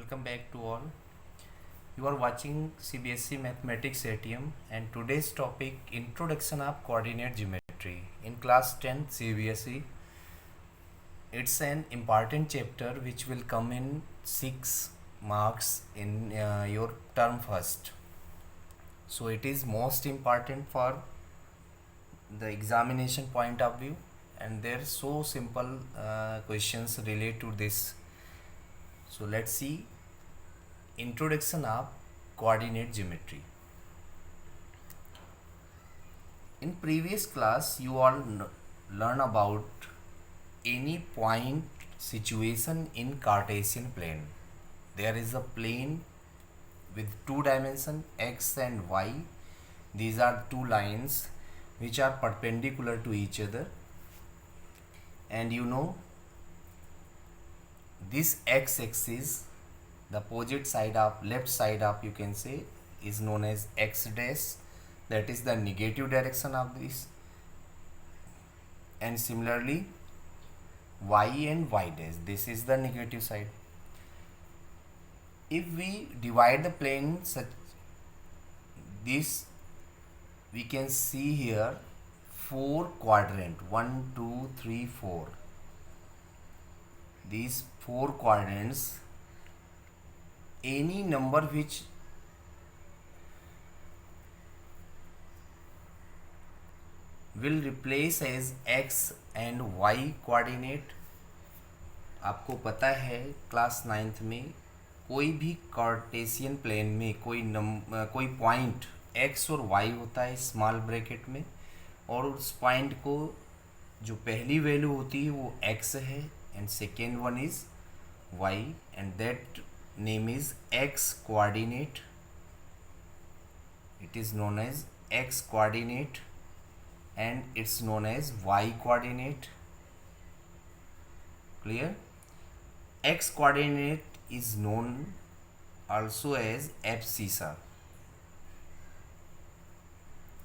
welcome back to all. You are watching CBSE Mathematics ATM and today's topic Introduction of Coordinate Geometry in class 10 CBSE. It's an important chapter which will come in 6 marks in your term first. So it is most important for the examination point of view, and there are so simple questions related to this. So let's see introduction of coordinate geometry. In previous class you all learn about any point situation in Cartesian plane. There is a plane with two dimensions x and y. These are two lines which are perpendicular to each other, and you know this x-axis, the opposite side of left side of, you can say, is known as x dash, that is the negative direction of this, and similarly y and y dash, this is the negative side. If we divide the plane such this, we can see here 4 quadrant, 1 2 3 4. These 4 quadrants, any number which will replace as x and y coordinate. आपको पता है class 9th में कोई भी Cartesian plane में कोई point x और y होता है स्मॉल ब्रैकेट में, और उस पॉइंट को जो पहली वैल्यू होती है वो x है and second one is y, and that name is x coordinate. It is known as x coordinate and it's known as y coordinate. Clear? X coordinate is known also as abscissa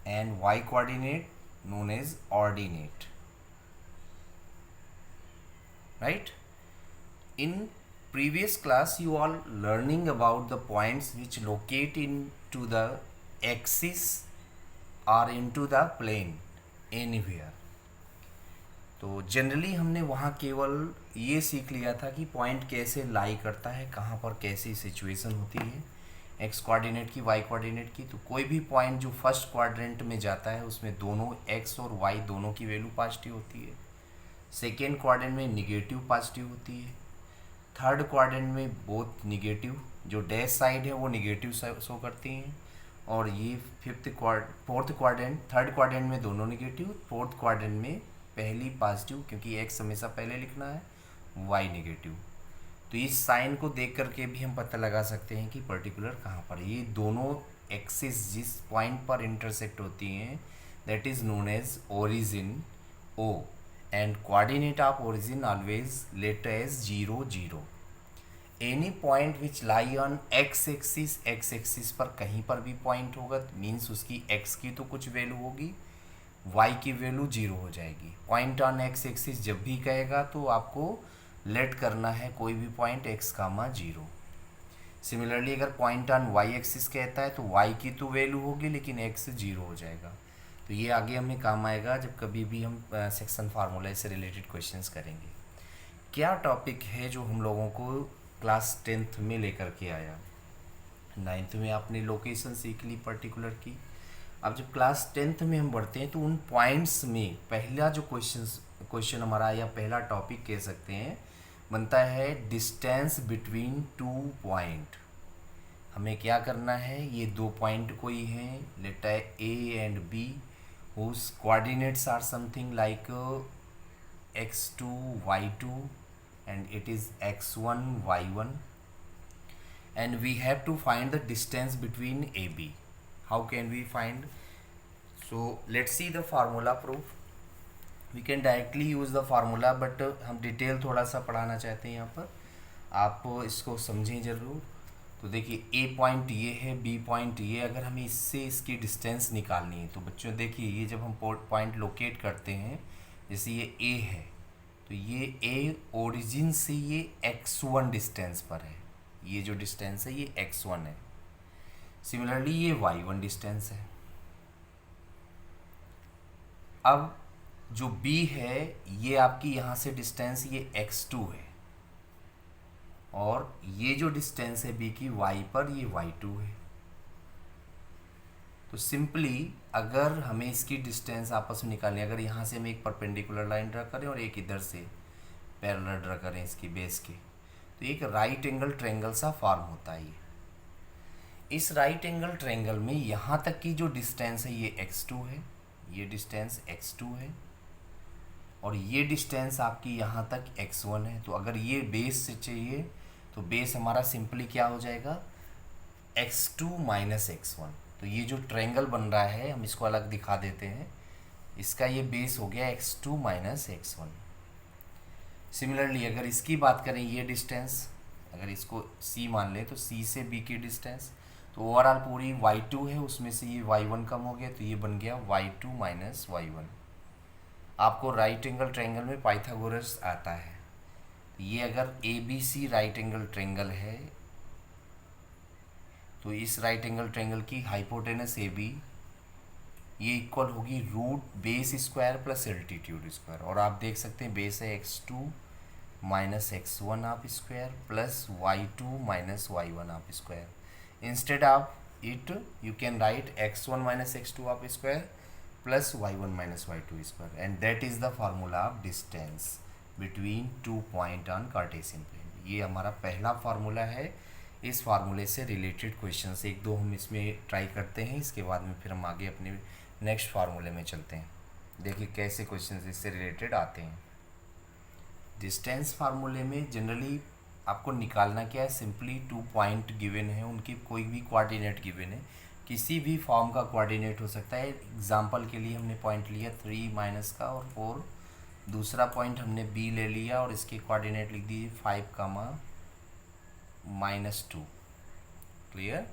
and y coordinate known as ordinate. Right? In previous class you all learning about the points which locate into the axis or into the plane anywhere. तो generally हमने वहाँ केवल ये सीख लिया था कि point कैसे लाई करता है, कहाँ पर कैसी सिचुएशन होती है एक्स कोऑर्डिनेट की, वाई कोऑर्डिनेट की. तो कोई भी पॉइंट जो फर्स्ट क्वाड्रेंट में जाता है उसमें दोनों एक्स और वाई दोनों की वैल्यू पॉजिटिव होती है. सेकेंड क्वाड्रेंट में निगेटिव पॉजिटिव होती है. थर्ड क्वाड्रेंट में बोथ निगेटिव, जो डैश साइड है वो निगेटिव शो करती हैं, और ये फोर्थ क्वाड्रेंट, थर्ड क्वाड्रेंट में दोनों निगेटिव, फोर्थ क्वाड्रेंट में पहली पॉजिटिव, क्योंकि एक्स हमेशा पहले लिखना है, वाई निगेटिव. तो इस साइन को देख करके भी हम पता लगा सकते हैं कि पर्टिकुलर कहाँ पर ये दोनों एक्सिस जिस पॉइंट पर इंटरसेक्ट होती हैं that is known as origin O, and coordinate of origin always let as 0 0. Any point which lie on x axis पर कहीं पर भी पॉइंट होगा मीन्स उसकी x की तो कुछ वैल्यू होगी, y की वैल्यू 0 हो जाएगी. पॉइंट ऑन x एक्सिस जब भी कहेगा तो आपको लेट करना है कोई भी पॉइंट x, 0. सिमिलरली अगर पॉइंट ऑन y एक्सिस कहता है तो y की तो वैल्यू होगी लेकिन x 0 हो जाएगा. तो ये आगे हमें काम आएगा जब कभी भी हम सेक्शन फार्मूला से रिलेटेड क्वेश्चंस करेंगे. क्या टॉपिक है जो हम लोगों को क्लास 10th में लेकर के आया. 9th में आपने लोकेशन सीख ली पर्टिकुलर की. अब जब क्लास 10th में हम बढ़ते हैं तो उन पॉइंट्स में पहला जो क्वेश्चन हमारा या पहला टॉपिक कह सकते हैं बनता है डिस्टेंस बिटवीन टू पॉइंट. हमें क्या करना है, ये दो पॉइंट कोई हैं, let A and B, whose coordinates are something like x2 y2 and it is x1 y1, and we have to find the distance between AB. How can we find? So let's see the formula proof. We can directly use the formula but हम detail थोड़ा सा पढ़ाना चाहते हैं यहाँ पर, आप इसको समझें ज़रूर. तो देखिए ए पॉइंट ये है, बी पॉइंट ये, अगर हमें इससे इसकी डिस्टेंस निकालनी है तो बच्चों देखिए ये जब हम पॉइंट लोकेट करते हैं, जैसे ये ए है तो ये ए ओरिजिन से ये x1 डिस्टेंस पर है, ये जो डिस्टेंस है ये x1 है। सिमिलरली ये y1 डिस्टेंस है। अब जो b है ये आपकी यहाँ से डिस्टेंस ये x2 है, और ये जो डिस्टेंस है b की y पर ये y2 है। तो सिंपली अगर हमें इसकी डिस्टेंस आपस में निकालनी है, अगर यहाँ से हम एक परपेंडिकुलर लाइन ड्रा करें और एक इधर से पैरेलल ड्रा करें इसकी बेस के, तो एक राइट एंगल ट्रायंगल सा फॉर्म होता है ये। इस राइट एंगल ट्रायंगल में यहाँ तक की जो डिस्टेंस है ये x2 है, ये डिस्टेंस x2 है, और ये डिस्टेंस आपकी यहाँ तक x1 है। तो अगर ये बेस से चाहिए तो बेस हमारा सिंपली क्या हो जाएगा, x2 माइनस x1। तो ये जो ट्रायंगल बन रहा है हम इसको अलग दिखा देते हैं, इसका ये बेस हो गया x2 माइनस x1। सिमिलरली अगर इसकी बात करें, ये डिस्टेंस अगर इसको c मान ले तो c से b की डिस्टेंस, तो ओवरऑल पूरी y2 है, उसमें से ये y1 कम हो गया तो ये बन गया y2 माइनस y1। आपको राइट एंगल ट्रायंगल में पाइथागोरस आता है, तो ये अगर ABC राइट एंगल ट्रायंगल है तो इस राइट एंगल ट्रायंगल की हाइपोटेनस AB ये इक्वल होगी root base square plus altitude square. और आप देख सकते हैं बेस है x2 माइनस x1 आप square plus y2 minus y1 आप square. Instead of it you can write x1 minus x2 आप square plus y1 minus y2 square, and that is the formula of distance between two point on Cartesian plane. ये हमारा पहला formula है। इस फार्मूले से related questions एक दो हम इसमें ट्राई करते हैं, इसके बाद में फिर हम आगे अपने नेक्स्ट फार्मूले में चलते हैं। देखिए कैसे क्वेश्चंस इससे रिलेटेड आते हैं। डिस्टेंस फार्मूले में जनरली आपको निकालना क्या है, सिंपली 2 पॉइंट गिवन है, उनकी कोई भी कोऑर्डिनेट गिवन है, किसी भी फॉर्म का कोऑर्डिनेट हो सकता है। एग्जांपल के लिए हमने पॉइंट लिया 3 माइनस का और 4, दूसरा पॉइंट हमने b ले लिया और इसके कोऑर्डिनेट लिख दिए 5 माइनस 2। क्लियर।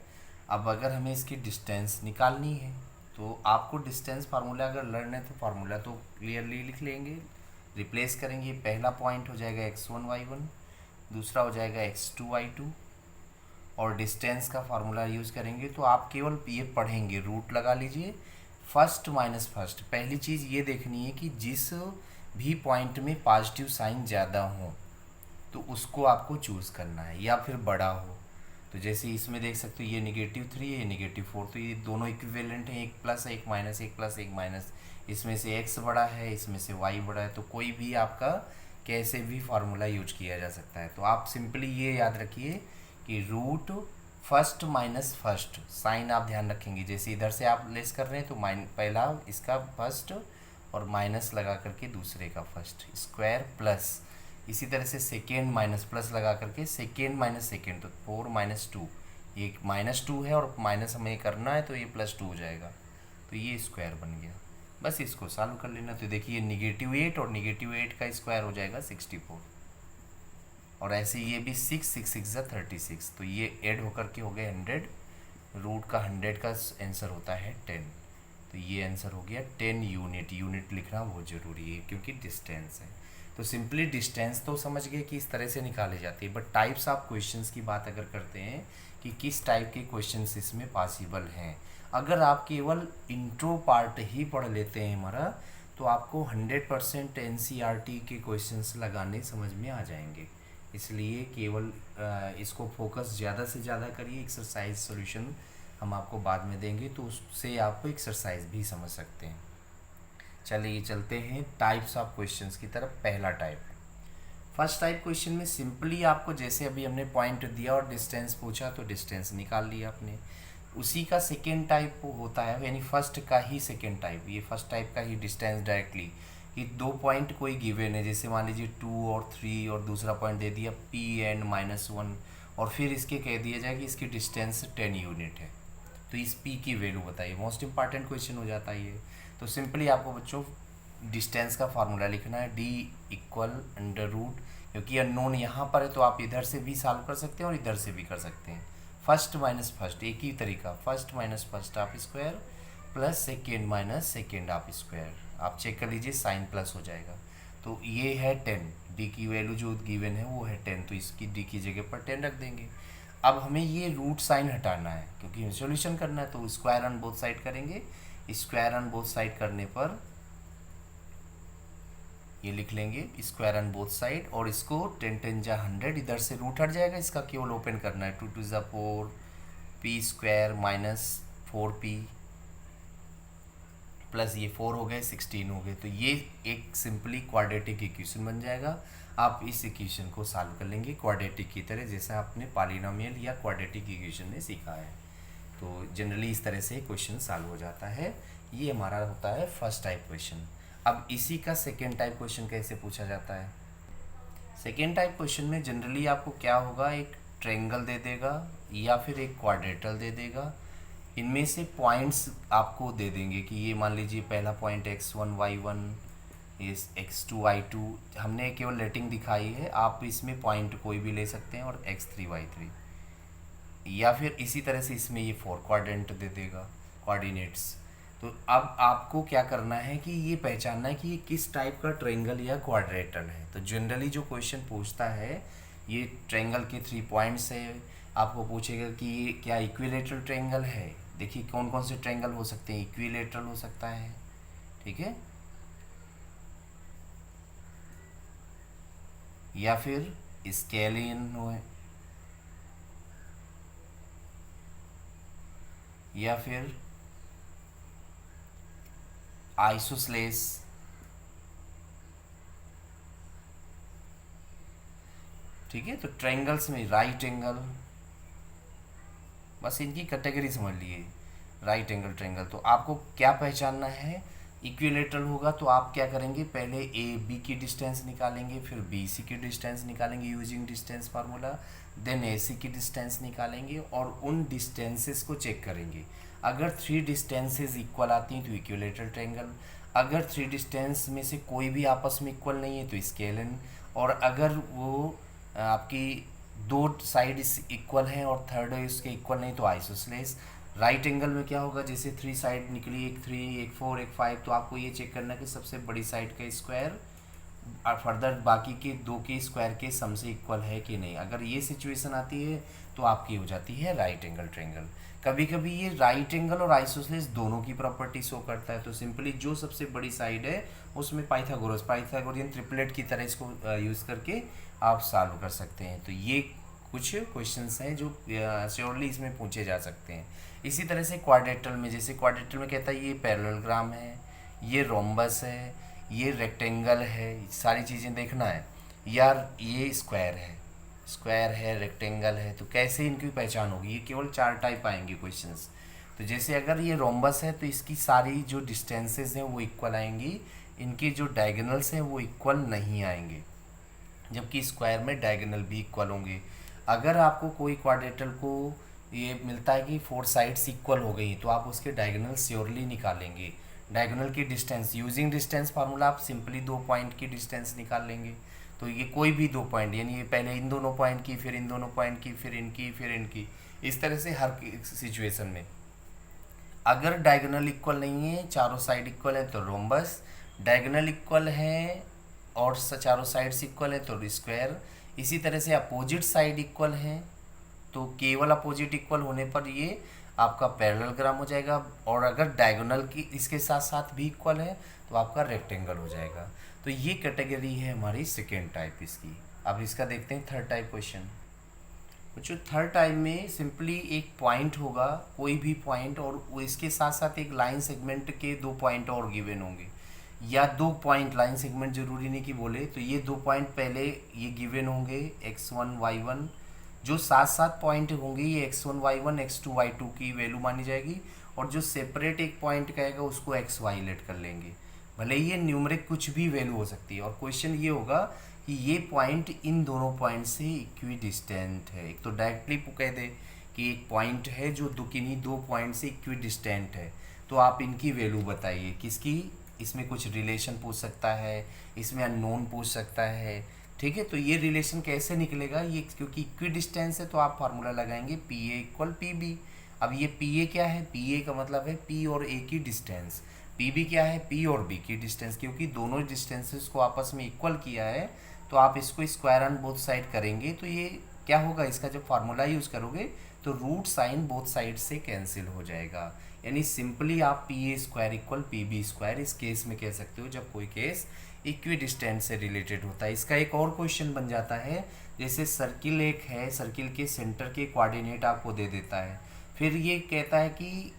अब अगर हमें इसकी डिस्टेंस निकालनी है तो आपको डिस्टेंस फार्मूला अगर लर्न है तो फार्मूला तो क्लियरली लिख लेंगे, रिप्लेस करेंगे। पहला पॉइंट हो जाएगा x1 y1, दूसरा हो जाएगा x2 y2, और डिस्टेंस का फार्मूला यूज़ करेंगे। तो आप केवल ये पढ़ेंगे, रूट लगा लीजिए, फर्स्ट माइनस फर्स्ट। पहली चीज़ ये देखनी है कि जिस भी पॉइंट में पॉजिटिव साइन ज़्यादा हो तो उसको आपको चूज़ करना है, या फिर बड़ा हो। तो जैसे इसमें देख सकते हो ये -3 है, ये -4, तो ये दोनों इक्विवेलेंट हैं, एक प्लस एक माइनस, एक प्लस एक माइनस। इसमें से x बड़ा है, इसमें से y बड़ा है, तो कोई भी आपका कैसे भी फार्मूला यूज किया जा सकता है। तो आप सिंपली ये याद रखिए कि root first minus first, sign आप ध्यान रखेंगे। जैसे इधर से आप लेस कर रहे हैं तो पहला इसका फर्स्ट और माइनस लगा करके दूसरे का फर्स्ट स्क्वायर, प्लस इसी तरह से सेकेंड माइनस प्लस लगा करके सेकेंड माइनस सेकेंड, तो 4 माइनस 2, ये -2 है और माइनस हमें करना है तो ये +2 हो जाएगा, तो ये स्क्वायर बन गया। बस इसको सॉल्व कर लेना। तो देखिए -8 और -8 का स्क्वायर हो जाएगा 64, और ऐसे ये भी 6 6 6 36, तो ये ऐड होकर के हो गए 100। रूट का 100 का आंसर होता है 10, तो ये आंसर हो गया 10 यूनिट। यूनिट लिखना बहुत ज़रूरी है क्योंकि डिस्टेंस है। तो सिंपली डिस्टेंस तो समझ गए कि इस तरह से निकाले जाती है, बट टाइप्स ऑफ क्वेश्चंस की बात अगर करते हैं कि किस टाइप के क्वेश्चंस इसमें पॉसिबल हैं, अगर आप केवल इंट्रो पार्ट ही पढ़ लेते हैं हमारा, तो आपको 100% NCERT के क्वेश्चंस लगाने समझ में आ जाएंगे। इसलिए केवल इसको फोकस ज़्यादा से ज़्यादा करिए। एक्सरसाइज सॉल्यूशन हम आपको बाद में देंगे, तो उससे आपको एक्सरसाइज भी समझ सकते हैं। चलिए चलते हैं टाइप्स ऑफ क्वेश्चंस की तरफ। पहला टाइप, फर्स्ट टाइप क्वेश्चन में सिंपली आपको जैसे अभी हमने पॉइंट दिया और डिस्टेंस पूछा तो डिस्टेंस निकाल लिया आपने। उसी का सेकेंड टाइप होता है, यानी फर्स्ट का ही सेकेंड टाइप, ये फर्स्ट टाइप का ही डिस्टेंस डायरेक्टली कि 2 पॉइंट कोई गिवन है, जैसे मान लीजिए 2 और 3, और दूसरा पॉइंट दे दिया P एंड -1, और फिर इसके कह दिया जाए कि इसकी डिस्टेंस 10 यूनिट है, तो इस P की वैल्यू बताइए। मोस्ट इंपॉर्टेंट क्वेश्चन हो जाता है ये। तो सिंपली आपको बच्चों डिस्टेंस का फार्मूला लिखना है, D = क्योंकि अननोन यहाँ पर है तो आप इधर से भी सॉल्व कर सकते हैं और इधर से भी कर सकते हैं। फर्स्ट माइनस फर्स्ट एक ही तरीका, फर्स्ट माइनस फर्स्ट आप square plus second minus second आप स्क्वायर, आप चेक कर लीजिए साइन प्लस हो जाएगा। तो ये है 10, D की वैल्यू जो गिवन है वो है 10, तो इसकी D की जगह पर 10 रख देंगे। अब हमें ये रूट साइन हटाना है क्योंकि सॉल्यूशन करना है, तो स्क्वायर ऑन बोथ साइड करेंगे। स्क्वायर ऑन बोथ साइड करने पर ये लिख लेंगे स्क्वायर ऑन बोथ साइड, और इसको 10 जा 100, इधर से रूट हट जाएगा, इसका केवल ओपन करना है। 2 2 ज़ा 4 P square minus 4p plus ये 4 हो गए 16 हो गए। तो ये एक सिंपली क्वाड्रेटिक इक्वेशन बन जाएगा। आप इस इक्वेशन को सॉल्व कर लेंगे क्वाड्रेटिक की तरह, जैसा आपने पॉलिनोमियल या क्वाड्रेटिक इक्वेशन में सीखा है। तो जनरली इस तरह से क्वेश्चन सॉल्व हो जाता है। ये हमारा होता है फर्स्ट टाइप क्वेश्चन। अब इसी का सेकेंड टाइप क्वेश्चन कैसे पूछा जाता है? सेकेंड टाइप क्वेश्चन में जनरली आपको क्या होगा, एक ट्रायंगल दे देगा या फिर एक क्वाड्रेटल दे देगा। इनमें से पॉइंट्स आपको दे देंगे कि ये मान लीजिए पहला पॉइंट x1 y1, इस x2 y2, हमने केवल रेटिंग दिखाई है, आप इसमें पॉइंट कोई भी ले सकते हैं, और x3 y3, या फिर इसी तरह से इसमें ये 4 क्वाड्रेंट दे देगा कोऑर्डिनेट्स। तो अब आपको क्या करना है कि ये पहचानना है कि ये किस टाइप का ट्रायंगल या क्वाड्रेटल है। तो जनरली जो क्वेश्चन पूछता है, ये ट्रायंगल के 3 पॉइंट्स है, आपको पूछेगा कि ये क्या इक्विलेटरल ट्रायंगल है। देखिए कौन कौन से ट्रायंगल हो सकते हैं, इक्विलेटरल हो सकता है, ठीक है, या फिर स्केलियन हो, या फिर आइसोसेलेस, ठीक है। तो ट्रायंगल्स में राइट एंगल, बस इनकी कैटेगरी समझ लिए, राइट एंगल ट्रायंगल। तो आपको क्या पहचानना है, इक्विलेटरल होगा तो आप क्या करेंगे, पहले ए बी की डिस्टेंस निकालेंगे, फिर बी सी की डिस्टेंस निकालेंगे यूजिंग डिस्टेंस फार्मूला, देन ए सी की डिस्टेंस निकालेंगे और उन डिस्टेंसेस को चेक करेंगे। अगर 3 डिस्टेंसेस इक्वल आती हैं तो इक्विलेटरल ट्रायंगल, अगर 3 डिस्टेंस में से कोई भी आपस में इक्वल नहीं है तो स्केलन, और अगर वो आपकी 2 साइड इक्वल हैं और थर्ड है उसके इक्वल नहीं तो आइसोसेलेस। राइट एंगल में क्या होगा, जैसे 3 साइड निकली, एक 3 एक 4 एक 5, तो आपको ये चेक करना है कि सबसे बड़ी साइड का स्क्वायर और फर्दर बाकी के 2 के स्क्वायर के सम से इक्वल है कि नहीं। अगर ये सिचुएशन आती है तो आपकी हो जाती है राइट एंगल ट्रायंगल। कभी कभी ये राइट एंगल और आइसोसेलेस दोनों की प्रॉपर्टी शो करता है, तो सिंपली जो सबसे बड़ी साइड है उसमें पाइथागोरियन ट्रिपलेट की तरह इसको यूज़ करके आप सॉल्व कर सकते हैं। तो ये कुछ क्वेश्चंस हैं जो श्योरली इसमें पूछे जा सकते हैं। इसी तरह से क्वाड्रेटल में, जैसे क्वाड्रेटल में कहता है ये पैरेललोग्राम है, ये रोम्बस है, ये रेक्टेंगल है, सारी चीज़ें देखना है यार। ये स्क्वायर है रेक्टेंगल है, तो कैसे इनकी पहचान होगी, ये केवल 4 टाइप आएंगे क्वेश्चंस। तो जैसे अगर ये रोम्बस है तो इसकी सारी जो डिस्टेंसेस हैं वो इक्वल आएंगी, इनकी जो डायगोनल्स हैं वो इक्वल नहीं आएंगे, जबकि स्क्वायर में डायगोनल भी इक्वल होंगे। अगर आपको कोई क्वाड्रेटल को ये मिलता है कि 4 साइड्स इक्वल हो गई तो आप उसके डायगोनल श्योरली निकालेंगे। डायगोनल की डिस्टेंस यूजिंग डिस्टेंस फार्मूला आप सिंपली 2 पॉइंट की डिस्टेंस निकाल लेंगे। तो ये कोई भी 2 पॉइंट, यानी ये पहले इन दोनों पॉइंट की, फिर इन दोनों पॉइंट की, फिर इनकी, फिर इनकी, इस तरह से हर सिचुएशन में। अगर डायगोनल इक्वल नहीं है, चारों साइड इक्वल है तो रोम्बस, डायगोनल इक्वल है और चारों साइड्स इक्वल है तो स्क्वायर। इसी तरह से अपोजिट साइड इक्वल है तो केवल अपोजिट इक्वल होने पर ये आपका पैरेललोग्राम हो जाएगा, और अगर डायगोनल की इसके साथ साथ भी इक्वल है तो आपका रेक्टेंगल हो जाएगा। तो ये कैटेगरी है हमारी सेकेंड टाइप इसकी। अब इसका देखते हैं थर्ड टाइप क्वेश्चन। जो थर्ड टाइप में सिंपली एक पॉइंट होगा, कोई भी पॉइंट, और वो इसके साथ साथ एक लाइन सेगमेंट के 2 पॉइंट और गिवन होंगे, या 2 पॉइंट, लाइन सेगमेंट जरूरी नहीं कि बोले, तो ये 2 पॉइंट पहले ये गिवन होंगे x1 y1, जो साथ साथ पॉइंट होंगे ये x1 y1 x2 y2 की वैल्यू मानी जाएगी, और जो सेपरेट एक पॉइंट कहेगा उसको xy लेट कर लेंगे, भले ये न्यूमरिक कुछ भी वैल्यू हो सकती है। और क्वेश्चन ये होगा कि ये पॉइंट इन दोनों पॉइंट से इक्वी डिस्टेंट है। एक तो डायरेक्टली कह दे कि एक पॉइंट है जो किन्हीं 2 पॉइंट से इक्वी डिस्टेंट है, तो आप इनकी वैल्यू बताइए किसकी। इसमें कुछ रिलेशन पूछ सकता है, इसमें अननोन पूछ सकता है, ठीक है। तो ये रिलेशन कैसे निकलेगा, ये क्योंकि इक्वी डिस्टेंस है तो आप फार्मूला लगाएंगे P A equal P B. अब ये पी ए क्या है, पी ए का मतलब है पी और ए की डिस्टेंस, पी बी क्या है, पी और बी की डिस्टेंस। क्योंकि दोनों डिस्टेंसेस को आपस में इक्वल किया है तो आप इसको स्क्वायर ऑन बोथ साइड करेंगे तो ये क्या होगा, इसका जब फार्मूला यूज़ करोगे तो रूट साइन बोथ साइड से कैंसिल हो जाएगा। यानी सिंपली आप P A square equal P B square इस केस में कह सकते हो जब कोई केस इक्वी डिस्टेंस से रिलेटेड होता है। इसका एक और क्वेश्चन बन जाता है, जैसे सर्किल एक है, सर्किल के सेंटर के कोऑर्डिनेट आपको दे देता है, फिर ये कहता है कि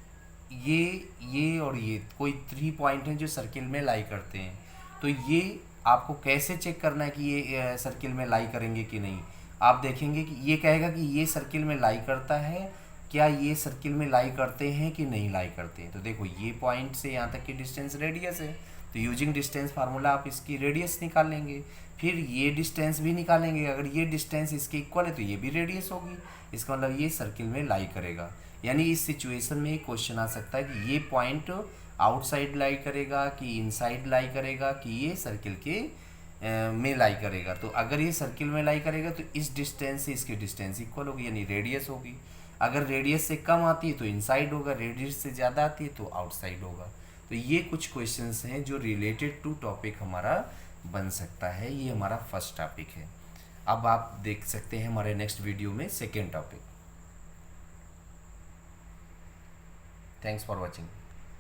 ये और ये कोई 3 पॉइंट हैं जो सर्किल में लाई करते हैं, तो ये आपको कैसे चेक करना है कि ये सर्किल में लाई करेंगे कि नहीं। आप देखेंगे कि ये कहेगा कि ये सर्किल में लाई करता है, क्या ये सर्किल में लाई करते हैं कि नहीं लाई करते हैं। तो देखो ये पॉइंट से यहाँ तक की डिस्टेंस रेडियस है, तो यूजिंग डिस्टेंस फार्मूला आप इसकी रेडियस निकाल लेंगे, फिर ये डिस्टेंस भी निकालेंगे, अगर ये डिस्टेंस इसके इक्वल है तो ये भी रेडियस होगी, इसका मतलब ये सर्किल में लाई करेगा। यानी इस सिचुएशन में एक क्वेश्चन आ सकता है कि ये पॉइंट आउटसाइड लाई करेगा कि इनसाइड लाई करेगा कि ये सर्किल के में लाई करेगा। तो अगर ये सर्किल में लाई करेगा तो इस डिस्टेंस से इसकी डिस्टेंस इक्वल होगी, यानी रेडियस होगी। अगर रेडियस से कम आती है तो इनसाइड होगा, रेडियस से ज़्यादा आती है तो आउटसाइड होगा। तो ये कुछ क्वेश्चंस हैं जो रिलेटेड टू टॉपिक हमारा बन सकता है। ये हमारा फर्स्ट टॉपिक है। अब आप देख सकते हैं हमारे नेक्स्ट वीडियो में second topic. Thanks for watching.